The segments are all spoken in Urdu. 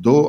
$2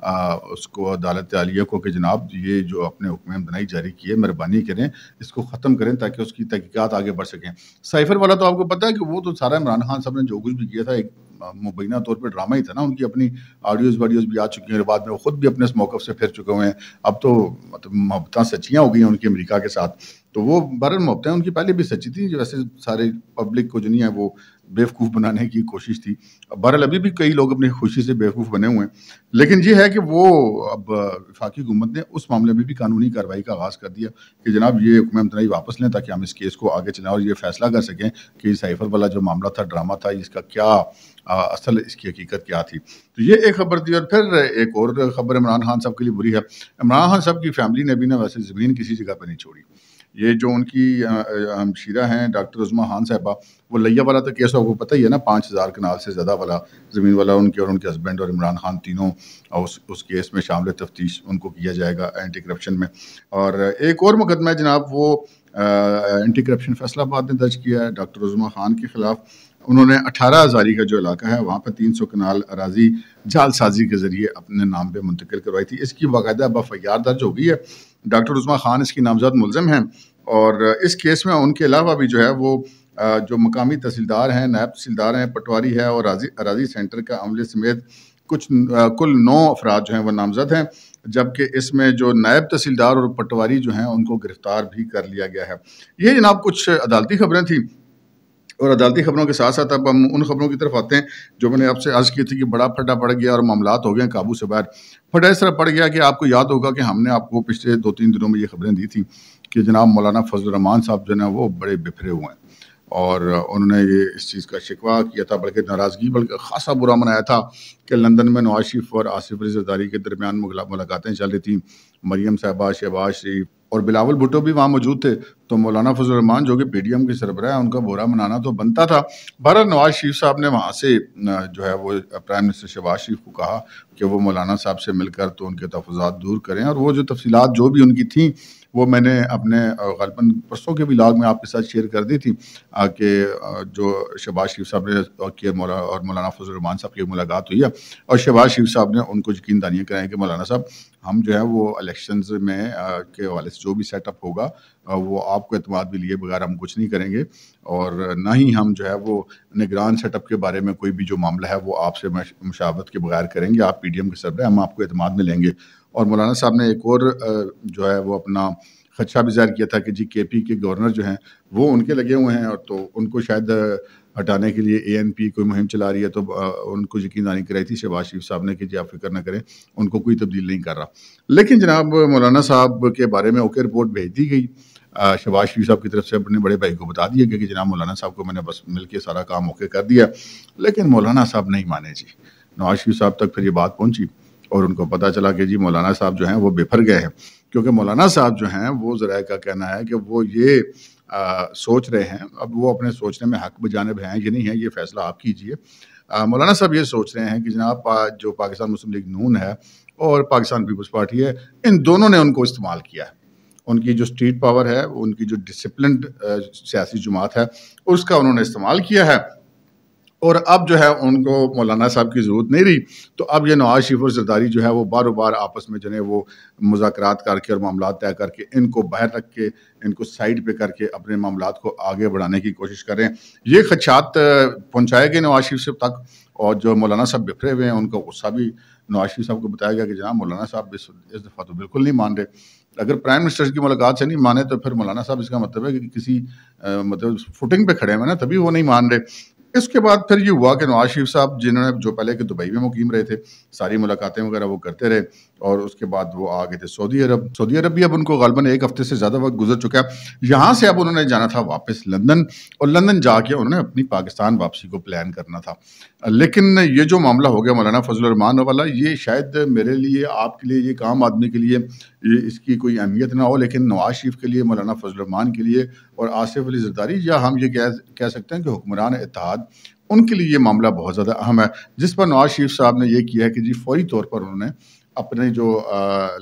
اس کو عدالت عالیہ کو کہ جناب یہ جو اپنے حکم امتناعی جاری کیے مہربانی کریں اس کو ختم کریں تاکہ اس کی تحقیقات آگے بڑھ سکیں۔ سائفر والا تو آپ کو پتہ ہے کہ وہ تو سارا عمران خان صاحب نے جو کچھ بھی کیا تھا ایک مبینہ طور پہ ڈرامہ ہی تھا نا، ان کی اپنی آڈیوز ویڈیوز بھی آ چکی ہیں، بعد میں وہ خود بھی اپنے اس موقف سے پھر چکے ہوئے ہیں۔ اب تو مطلب محبتیں سچیاں ہو گئی ہیں ان کی امریکہ کے ساتھ، تو وہ بہرحال محبتیں ان کی پہلے بھی سچی تھی، ویسے سارے پبلک کو جو نہیں ہے وہ بیوقوف بنانے کی کوشش تھی۔ بہرحال ابھی بھی کئی لوگ اپنی خوشی سے بیوقوف بنے ہوئے ہیں، لیکن یہ ہے کہ وہ اب وفاقی حکومت نے اس معاملے میں بھی قانونی کارروائی کا آغاز کر دیا کہ جناب یہ حکم امتناعی واپس لیں تاکہ ہم اس کیس کو آگے چلائیں اور یہ فیصلہ کر سکیں کہ سائفر والا جو معاملہ تھا، ڈرامہ تھا، اس کا کیا اصل اس کی حقیقت کیا تھی۔ تو یہ ایک خبر تھی۔ اور پھر ایک اور خبر عمران خان صاحب کے لیے بری ہے۔ عمران خان صاحب کی فیملی نے بھی نا ویسے زمین کسی جگہ پہ نہیں چھوڑی۔ یہ جو ان کی ہمشیرہ ہیں ڈاکٹر عظمیٰ خان صاحبہ، وہ لیا والا تو کیس آپ کو پتہ ہی ہے نا، 5,000 کنال سے زیادہ والا زمین والا ان کے اور ان کے ہسبینڈ اور عمران خان تینوں اس کیس میں شامل تفتیش ان کو کیا جائے گا اینٹی کرپشن میں۔ اور ایک اور مقدمہ ہے جناب، وہ اینٹی کرپشن فیصلہ آباد نے درج کیا ہے ڈاکٹر عظمیٰ خان کے خلاف۔ انہوں نے 18 ہزاری کا جو علاقہ ہے وہاں پہ 300 کنال اراضی جعل سازی کے ذریعے اپنے نام پہ منتقل کروائی تھی۔ اس کی باقاعدہ اب ایف آئی آر درج ہو گئی ہے۔ ڈاکٹر عظمیٰ خان اس کی نامزد ملزم ہیں، اور اس کیس میں ان کے علاوہ بھی جو ہے وہ جو مقامی تحصیلدار ہیں، نائب تحصیلدار ہیں، پٹواری ہے اور اراضی سینٹر کا عملے سمیت کل 9 افراد جو ہیں وہ نامزد ہیں، جبکہ اس میں جو نائب تحصیلدار اور پٹواری جو ہیں ان کو گرفتار بھی کر لیا گیا ہے۔ یہ جناب کچھ عدالتی خبریں تھیں، اور عدالتی خبروں کے ساتھ ساتھ اب ہم ان خبروں کی طرف آتے ہیں جو میں نے آپ سے عرض کی تھی کہ بڑا پھڈا پڑ گیا اور معاملات ہو گئے ہیں قابو سے باہر۔ پھڈا اس طرح پڑ گیا کہ آپ کو یاد ہوگا کہ ہم نے آپ کو پچھلے 2-3 دنوں میں یہ خبریں دی تھیں کہ جناب مولانا فضل الرحمان صاحب جو ہیں وہ بڑے بفرے ہوئے ہیں، اور انہوں نے یہ اس چیز کا شکوہ کیا تھا، بلکہ ناراضگی بلکہ خاصا برا منایا تھا کہ لندن میں نواز شریف اور آصف علی زرداری کے درمیان ملاقاتیں چل رہی تھیں۔ مریم صاحبہ، شہباز شریف اور بلاول بھٹو بھی وہاں موجود تھے، تو مولانا فضل الرحمان جو کہ پی ڈی ایم کے سربراہ ہیں ان کا برا منانا تو بنتا تھا۔ بہرحال نواز شریف صاحب نے وہاں سے جو ہے وہ پرائم منسٹر شہباز شریف کو کہا کہ وہ مولانا صاحب سے مل کر تو ان کے تحفظات دور کریں، اور وہ جو تفصیلات جو بھی ان کی تھیں وہ میں نے اپنے غالباً پرسوں کے ولاگ میں آپ کے ساتھ شیئر کر دی تھی کہ جو شہباز شریف صاحب نے اور مولانا فضل الرحمان صاحب کی ملاقات ہوئی ہے، اور شہباز شریف صاحب نے ان کو یقین دہانی کرائیں کہ مولانا صاحب ہم جو ہے وہ الیکشنز میں کے حوالے سے جو بھی سیٹ اپ ہوگا وہ آپ کو اعتماد بھی لیے بغیر ہم کچھ نہیں کریں گے، اور نہ ہی ہم جو ہے وہ نگران سیٹ اپ کے بارے میں کوئی بھی جو معاملہ ہے وہ آپ سے مشاورت کے بغیر کریں گے، آپ پی ڈی ایم کے سربراہ، ہم آپ کو اعتماد میں لیں گے۔ اور مولانا صاحب نے ایک اور جو ہے وہ اپنا خدشہ بھی ظاہر کیا تھا کہ جی کے پی کے گورنر جو ہیں وہ ان کے لگے ہوئے ہیں، اور تو ان کو شاید ہٹانے کے لیے اے این پی کوئی مہم چلا رہی ہے، تو ان کو یقین دہانی کرائی تھی شہباز شریف صاحب نے کہ جی آپ فکر نہ کریں، ان کو کوئی تبدیل نہیں کر رہا۔ لیکن جناب مولانا صاحب کے بارے میں اوکے رپورٹ بھیج دی گئی شہباز شریف صاحب کی طرف سے، اپنے بڑے بھائی کو بتا دیا گیا کہ جناب مولانا صاحب کو میں نے بس مل کے سارا کام اوکے کر دیا، لیکن مولانا صاحب نہیں مانے جی۔ نواز شریف صاحب تک پھر یہ بات پہنچی اور ان کو پتہ چلا کہ جی مولانا صاحب جو ہیں وہ بفر گئے ہیں، کیونکہ مولانا صاحب جو ہیں وہ ذرائع کا کہنا ہے کہ وہ یہ سوچ رہے ہیں، اب وہ اپنے سوچنے میں حق بجانب ہیں، یہ نہیں ہے یہ فیصلہ آپ کیجئے۔ مولانا صاحب یہ سوچ رہے ہیں کہ جناب جو پاکستان مسلم لیگ نون ہے اور پاکستان پیپلز پارٹی ہے، ان دونوں نے ان کو استعمال کیا ہے۔ ان کی جو اسٹریٹ پاور ہے، ان کی جو ڈسپلنڈ سیاسی جماعت ہے، اس کا انہوں نے استعمال کیا ہے، اور اب جو ہے ان کو مولانا صاحب کی ضرورت نہیں رہی، تو اب یہ نواز شریف اور زرداری جو ہے وہ بار بار آپس میں جو ہے وہ مذاکرات کر کے اور معاملات طے کر کے ان کو باہر رکھ کے ان کو سائڈ پہ کر کے اپنے معاملات کو آگے بڑھانے کی کوشش کر رہے ہیں۔ یہ خدشات پہنچائے گئے نواز شریف صاحب تک، اور جو مولانا صاحب بفرے ہوئے ہیں ان کا غصہ بھی نواز شریف صاحب کو بتایا گیا کہ جناب مولانا صاحب اس دفعہ تو بالکل نہیں مان رہے۔ اگر پرائم منسٹر کی ملاقات سے نہیں مانے تو پھر مولانا صاحب اس کا مطلب ہے کہ کسی مطلب فوٹنگ پہ کھڑے ہوئے نا، تبھی وہ نہیں مان رہے۔ اس کے بعد پھر یہ ہوا کہ نواز شریف صاحب جنہوں نے جو پہلے کہ دبئی میں مقیم رہے تھے، ساری ملاقاتیں وغیرہ وہ کرتے رہے، اور اس کے بعد وہ آ گئے تھے سعودی عرب بھی اب ان کو غالباً 1 ہفتے سے زیادہ وقت گزر چکا ہے۔ یہاں سے اب انہوں نے جانا تھا واپس لندن، اور لندن جا کے انہوں نے اپنی پاکستان واپسی کو پلان کرنا تھا۔ لیکن یہ جو معاملہ ہو گیا مولانا فضل الرحمان والا، یہ شاید میرے لیے، آپ کے لیے، یہ عام آدمی کے لیے اس کی کوئی اہمیت نہ ہو، لیکن نواز شریف کے لیے، مولانا فضل الرحمان کے لیے اور آصف علی زرداری، یا ہم یہ کہہ سکتے ہیں کہ حکمران اتحاد، ان کے لیے یہ معاملہ بہت زیادہ اہم ہے، جس پر نواز شریف صاحب نے یہ کیا ہے کہ جی فوری طور پر انہوں نے اپنے جو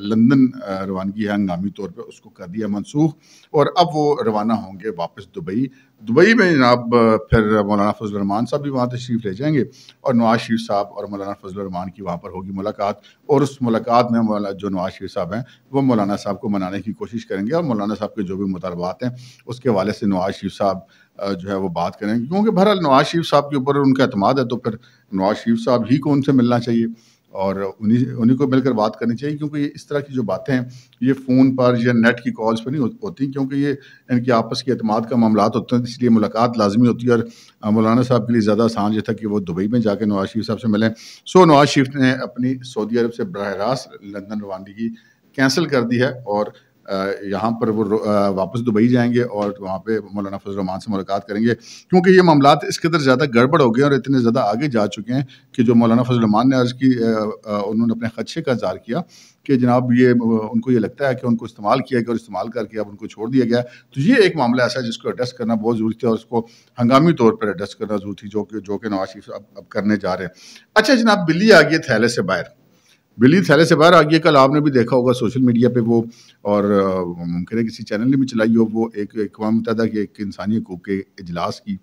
لندن روانگی ہے ہنگامی طور پہ اس کو کر دیا منسوخ، اور اب وہ روانہ ہوں گے واپس دبئی میں جناب پھر مولانا فضل الرحمان صاحب بھی وہاں تشریف لے جائیں گے، اور نواز شریف صاحب اور مولانا فضل الرحمان کی وہاں پر ہوگی ملاقات، اور اس ملاقات میں جو نواز شریف صاحب ہیں وہ مولانا صاحب کو منانے کی کوشش کریں گے، اور مولانا صاحب کے جو بھی مطالبات ہیں اس کے حوالے سے نواز شریف صاحب جو ہے وہ بات کریں گے، کیونکہ بہرحال نواز شریف صاحب کے اوپر ان کا اعتماد ہے، تو پھر نواز شریف صاحب ہی کو ان سے ملنا چاہیے اور انہیں کو مل کر بات کرنی چاہیے، کیونکہ یہ اس طرح کی جو باتیں ہیں یہ فون پر یا نیٹ کی کالز پہ نہیں ہوتی، کیونکہ یہ ان کی آپس کے اعتماد کا معاملات ہوتے ہیں، اس لیے ملاقات لازمی ہوتی ہے، اور مولانا صاحب کے لیے زیادہ آسان یہ تھا کہ وہ دبئی میں جا کے نواز شریف صاحب سے ملیں۔ نواز شریف نے اپنی سعودی عرب سے براہ راست لندن روانگی کینسل کر دی ہے، اور یہاں پر وہ واپس دبئی جائیں گے اور وہاں پہ مولانا فضل الرحمان سے ملاقات کریں گے، کیونکہ یہ معاملات اس قدر زیادہ گڑبڑ ہو گئے اور اتنے زیادہ آگے جا چکے ہیں کہ جو مولانا فضل الرحمان نے عرض کی، انہوں نے اپنے خدشے کا اظہار کیا کہ جناب یہ ان کو یہ لگتا ہے کہ ان کو استعمال کیا گیا اور استعمال کر کے اب ان کو چھوڑ دیا گیا، تو یہ ایک معاملہ ایسا ہے جس کو ایڈریس کرنا بہت ضروری تھا، اور اس کو ہنگامی طور پر ایڈریس کرنا ضروری تھی، جو کہ نواز شریف اب کرنے جا رہے ہیں۔ اچھا جناب، بلی آ گئی تھیلے سے باہر، بلی تھیلے سے باہر آ گئی ہے۔ کل آپ نے بھی دیکھا ہوگا سوشل میڈیا پہ وہ، اور ممکن ہے کسی چینل نے بھی چلائی ہو، وہ ایک اقوام متحدہ کے ایک انسانی حقوق کے اجلاس کی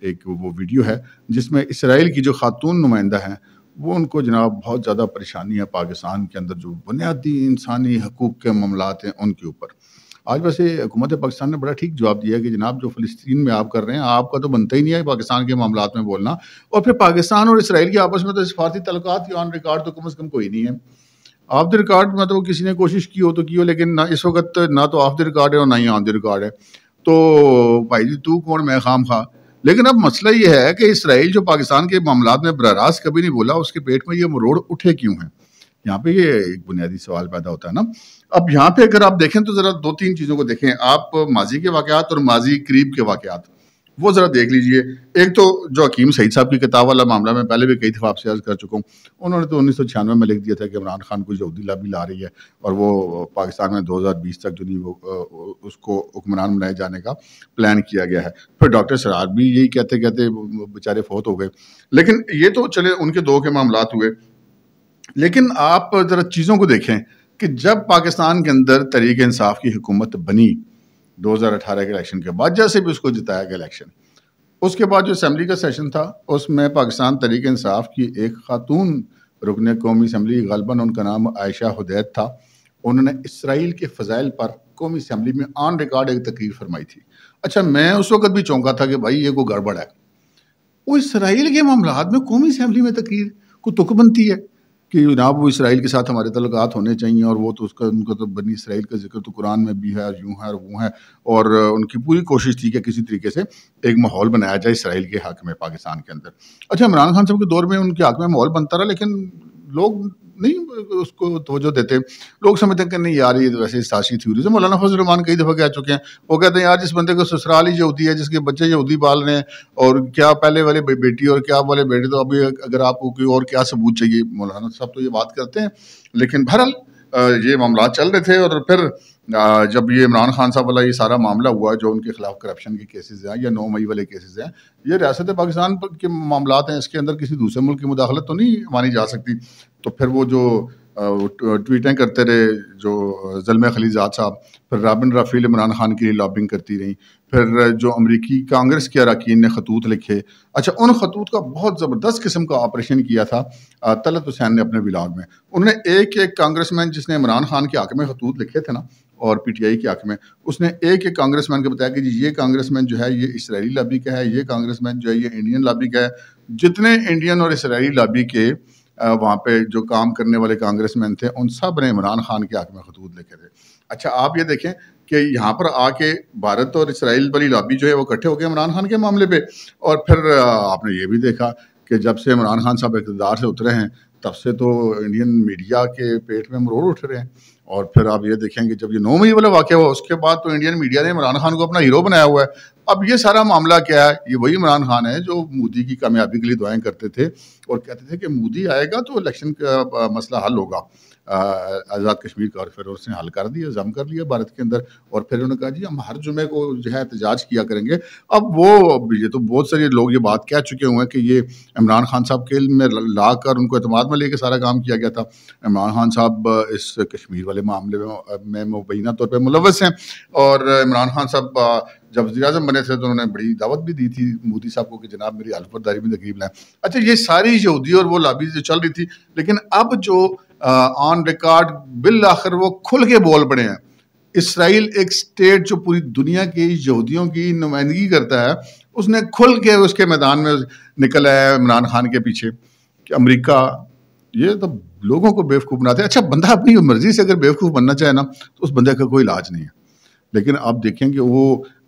ایک وہ ویڈیو ہے جس میں اسرائیل کی جو خاتون نمائندہ ہیں وہ ان کو جناب بہت زیادہ پریشانی ہے پاکستان کے اندر جو بنیادی انسانی حقوق کے معاملات ہیں ان کے اوپر۔ آج ویسے حکومت پاکستان نے بڑا ٹھیک جواب دیا کہ جناب جو فلسطین میں آپ کر رہے ہیں آپ کا تو بنتا ہی نہیں ہے پاکستان کے معاملات میں بولنا، اور پھر پاکستان اور اسرائیل کے آپس میں تو سفارتی تعلقات آن ریکارڈ تو کم از کم کوئی نہیں ہے، آف دی ریکارڈ میں تو کسی نے کوشش کی ہو تو کی ہو، لیکن نہ اس وقت نہ تو آف دی ریکارڈ ہے اور نہ ہی آن دی ریکارڈ ہے، تو بھائی جی تو کون میں خام خواہ۔ لیکن اب مسئلہ یہ ہے کہ اسرائیل جو پاکستان کے معاملات میں براہ راست کبھی نہیں بولا، اس کے پیٹ میں یہ مروڑ اٹھے کیوں ہیں؟ یہاں پہ یہ ایک بنیادی سوال پیدا ہوتا ہے نا۔ اب یہاں پہ اگر آپ دیکھیں تو ذرا دو تین چیزوں کو دیکھیں آپ، ماضی کے واقعات اور ماضی قریب کے واقعات وہ ذرا دیکھ لیجئے۔ ایک تو جو حکیم سعید صاحب کی کتاب والا معاملہ میں پہلے بھی کئی دفعہ آپ سے عرض کر چکا ہوں، انہوں نے تو 1996 میں لکھ دیا تھا کہ عمران خان کو یہودی لابی لا رہی ہے اور وہ پاکستان میں 2020 تک جو نہیں وہ اس کو حکمران بنائے جانے کا پلان کیا گیا ہے۔ پھر ڈاکٹر سرار بھی یہی کہتے کہتے بیچارے فوت ہو گئے۔ لیکن یہ تو چلے ان کے دو کے معاملات ہوئے، لیکن آپ ذرا چیزوں کو دیکھیں کہ جب پاکستان کے اندر تحریک انصاف کی حکومت بنی 2018 کے الیکشن کے بعد، جیسے بھی اس کو جتایا گیا الیکشن، اس کے بعد جو اسمبلی کا سیشن تھا اس میں پاکستان تحریک انصاف کی ایک خاتون رکن قومی اسمبلی، غالباً ان کا نام عائشہ حدید تھا، انہوں نے اسرائیل کے فضائل پر قومی اسمبلی میں آن ریکارڈ ایک تقریر فرمائی تھی۔ اچھا میں اس وقت بھی چونکا تھا کہ بھائی یہ کوئی گڑبڑ ہے، وہ اسرائیل کے معاملات میں قومی اسمبلی میں تقریر کو تک بنتی ہے کہ جناب وہ اسرائیل کے ساتھ ہمارے تعلقات ہونے چاہیے، اور وہ تو اس کا ان کا تو بنی اسرائیل کا ذکر تو قرآن میں بھی ہے، اور یوں ہے اور وہ ہے، اور ان کی پوری کوشش تھی کہ کسی طریقے سے ایک ماحول بنایا جائے اسرائیل کے حق میں پاکستان کے اندر۔ اچھا عمران خان صاحب کے دور میں ان کے حق میں ماحول بنتا رہا، لیکن لوگ نہیں اس کو توجہ دیتے، لوگ سمجھتے ہیں کہ نہیں یار یہ ویسے سیاسی تھیوریز ہے۔ مولانا فضل الرحمان کئی دفعہ کہہ چکے ہیں، وہ کہتے ہیں یار جس بندے کو سسرال ہی یہودی ہے، جس کے بچے یہودی پال رہے ہیں، اور کیا پہلے والے بیٹی اور کیا والے بیٹے، تو ابھی اگر آپ کو کوئی اور کیا ثبوت چاہیے؟ مولانا صاحب تو یہ بات کرتے ہیں، لیکن بہرحال یہ معاملات چل رہے تھے، اور پھر جب یہ عمران خان صاحب والا یہ سارا معاملہ ہوا جو ان کے خلاف کرپشن کے کیسز ہیں یا 9 مئی والے کیسز ہیں، یہ ریاست پاکستان کے معاملات ہیں، اس کے اندر کسی دوسرے ملک کی مداخلت تو نہیں مانی جا سکتی۔ تو پھر وہ جو ٹویٹیں کرتے رہے جو زلمہ خلیزاد صاحب، پھر رابن رافیل عمران خان کے لیے لابنگ کرتی رہیں، پھر جو امریکی کانگریس کے اراکین نے خطوط لکھے۔ اچھا ان خطوط کا بہت زبردست قسم کا آپریشن کیا تھا طلعت حسین نے اپنے ولاگ میں، انہوں نے ایک کانگریس مین جس نے عمران خان کے حق میں خطوط لکھے تھے نا اور پی ٹی آئی کے حق میں، اس نے ایک کانگریس مین کو بتایا کہ جی یہ کانگریس مین جو ہے یہ اسرائیلی لابی کا ہے، یہ کانگریس مین جو ہے یہ انڈین لابی کا ہے۔ جتنے انڈین اور اسرائیلی لابی کے وہاں پہ جو کام کرنے والے کانگریس مین تھے ان سب نے عمران خان کے حق میں خطوط لکھے تھے۔ اچھا آپ یہ دیکھیں کہ یہاں پر آ کے بھارت اور اسرائیل والی لابی جو ہے وہ اکٹھے ہو گئے عمران خان کے معاملے پہ، اور پھر آپ نے یہ بھی دیکھا کہ جب سے عمران خان صاحب اقتدار سے اترے ہیں تب سے تو انڈین میڈیا کے پیٹ میں مروڑ اٹھ رہے ہیں، اور پھر آپ یہ دیکھیں کہ جب یہ 9 مئی والا واقعہ ہوا اس کے بعد تو انڈین میڈیا نے عمران خان کو اپنا ہیرو بنایا ہوا ہے. اب یہ سارا معاملہ کیا ہے؟ یہ وہی عمران خان ہے جو مودی کی کامیابی کے لیے دعائیں کرتے تھے اور کہتے تھے کہ مودی آئے گا تو الیکشن کا مسئلہ حل ہوگا آزاد کشمیر کا. اور پھر اس نے حل کر دیا، ضم کر لیا بھارت کے اندر. اور پھر انہوں نے کہا جی ہم ہر جمعے کو جو ہے احتجاج کیا کریں گے. اب وہ یہ تو بہت سارے لوگ یہ بات کہہ چکے ہوئے ہیں کہ یہ عمران خان صاحب کے علم میں لا کر ان کو اعتماد میں لے کے سارا کام کیا گیا تھا. عمران خان صاحب اس کشمیر والے معاملے میں مبینہ طور پہ ملوث ہیں. اور عمران خان صاحب جب وزیر اعظم بنے تھے تو انہوں نے بڑی دعوت بھی دی تھی مودی صاحب کو کہ جناب میری حلف برداری میں تقریب لائیں. اچھا یہ ساری یہودی اور وہ لابی جو چل رہی تھی، لیکن اب جو آن ریکارڈ بالآخر وہ کھل کے بول پڑے ہیں. اسرائیل ایک سٹیٹ جو پوری دنیا کی یہودیوں کی نمائندگی کرتا ہے، اس نے کھل کے اس کے میدان میں نکلا ہے عمران خان کے پیچھے کہ امریکہ یہ تو لوگوں کو بیوقوف بناتے ہیں. اچھا بندہ اپنی مرضی سے اگر بیوقوف بننا چاہے نا تو اس بندے کا کوئی علاج نہیں ہے. لیکن آپ دیکھیں کہ وہ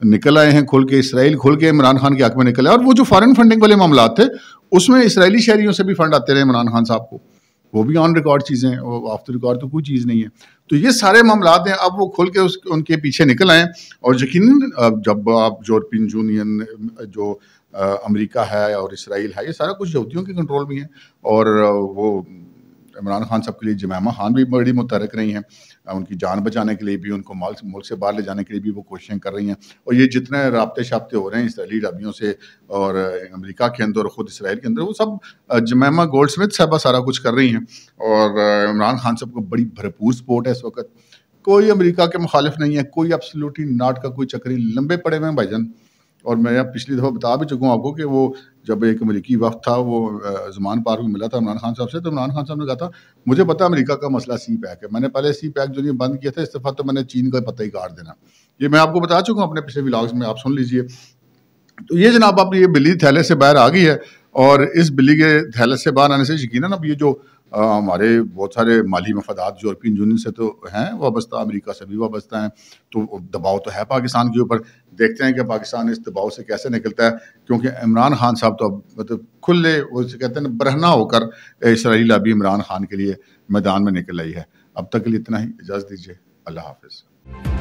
نکل آئے ہیں کھل کے، اسرائیل کھل کے عمران خان کے حق میں نکل آئے. اور وہ جو فارن فنڈنگ والے معاملات تھے اس میں اسرائیلی شہریوں سے بھی فنڈ آتے رہے عمران خان صاحب کو، وہ بھی آن ریکارڈ چیزیں ہیں، آف دا ریکارڈ تو کوئی چیز نہیں ہے. تو یہ سارے معاملات ہیں. اب وہ کھل کے ان کے پیچھے نکل آئے. اور یقیناً جب آپ یورپین یونین جو امریکہ ہے اور اسرائیل ہے، یہ سارا کچھ یہودیوں کے کنٹرول میں ہے. اور وہ عمران خان صاحب کے لیے جمائمہ خان بھی بڑی متحرک رہی ہیں، ان کی جان بچانے کے لیے بھی، ان کو ملک سے باہر لے جانے کے لیے بھی وہ کوششیں کر رہی ہیں. اور یہ جتنے رابطے شابطے ہو رہے ہیں اسرائیلی رابطوں سے اور امریکہ کے اندر اور خود اسرائیل کے اندر، وہ سب جمائمہ گولڈ سمتھ صاحبہ سارا کچھ کر رہی ہیں. اور عمران خان صاحب کو بڑی بھرپور سپورٹ ہے اس وقت. کوئی امریکہ کے مخالف نہیں ہے، کوئی ایبسلیوٹلی ناٹ کا کوئی چکری لمبے پڑے ہوئے ہیں بھائی جان. اور میں پچھلی دفعہ بتا بھی چکا ہوں آپ کو کہ وہ جب ایک امریکی وقت تھا وہ زمان پارک میں ملا تھا عمران خان صاحب سے، تو عمران خان صاحب نے کہا تھا مجھے پتا امریکہ کا مسئلہ سی پیک ہے، میں نے پہلے سی پیک جو نہیں بند کیا تھا، اس دفعہ تو میں نے چین کا پتہ ہی کاٹ دینا. یہ میں آپ کو بتا چکا ہوں اپنے پچھلے ولاگز میں، آپ سن لیجئے. تو یہ جناب اب یہ بلی تھیلے سے باہر آ گئی ہے. اور اس بلی کے تھیلے سے باہر آنے سے یقیناً اب یہ جو ہمارے بہت سارے مالی مفادات یورپین یونین سے تو ہیں وابستہ، امریکہ سے بھی وابستہ ہیں، تو دباؤ تو ہے پاکستان کے اوپر. دیکھتے ہیں کہ پاکستان اس دباؤ سے کیسے نکلتا ہے. کیونکہ عمران خان صاحب تو اب مطلب کھلے وہ کہتے ہیں برہنہ ہو کر اسرائیلی لابی عمران خان کے لیے میدان میں نکل آئی ہے. اب تک کے لیے اتنا ہی، اجازت دیجیے، اللہ حافظ.